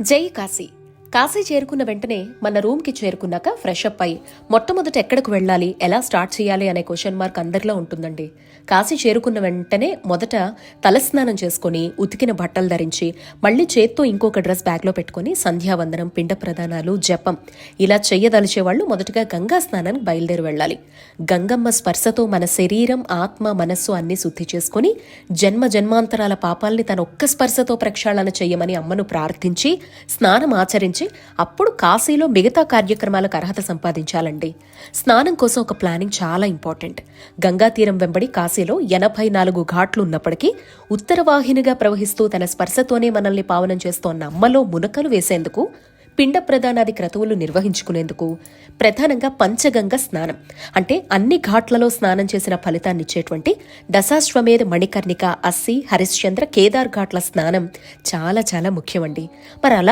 జై కాశీ. కాశీ చేరుకున్న వెంటనే మన రూమ్కి చేరుకున్నాక ఫ్రెష్ అప్ అయి మొట్టమొదట ఎక్కడికి వెళ్ళాలి, ఎలా స్టార్ట్ చేయాలి అనే క్వశ్చన్ మార్క్ అందరిలో ఉంటుందండి. కాశీ చేరుకున్న వెంటనే మొదట తలస్నానం చేసుకుని ఉతికిన బట్టలు ధరించి మళ్ళీ చేత్తో ఇంకొక డ్రెస్ బ్యాగ్లో పెట్టుకుని సంధ్యావందనం, పిండ ప్రదానాలు, జపం ఇలా చెయ్యదలిచే వాళ్ళు మొదటగా గంగా స్నానానికి బయలుదేరి వెళ్ళాలి. గంగమ్మ స్పర్శతో మన శరీరం, ఆత్మ, మనస్సు అన్ని శుద్ధి చేసుకుని జన్మ జన్మాంతరాల పాపాల్ని తన ఒక్క స్పర్శతో ప్రక్షాళన చెయ్యమని అమ్మను ప్రార్థించి స్నానం ఆచరించి అప్పుడు కాశీలో మిగతా కార్యక్రమాలకు అర్హత సంపాదించాలండి. స్నానం కోసం ఒక ప్లానింగ్ చాలా ఇంపార్టెంట్. గంగా తీరం వెంబడి కాశీలో 84 ఘాట్లు ఉన్నప్పటికీ ఉత్తరవాహినిగా ప్రవహిస్తూ తన స్పర్శతోనే మనల్ని పావనం చేస్తోన్న అమ్మలో మునకలు వేసేందుకు, పిండ ప్రదానాది క్రతువులు నిర్వహించుకునేందుకు ప్రధానంగా పంచగంగ స్నానం అంటే అన్ని ఘాట్లలో స్నానం చేసిన ఫలితాన్నిచ్చేటువంటి దశాశ్వమేధ, మణికర్ణిక, అస్సి, హరిశ్చంద్ర, కేదార్ ఘాట్ల స్నానం చాలా చాలా ముఖ్యమండి. మరి అలా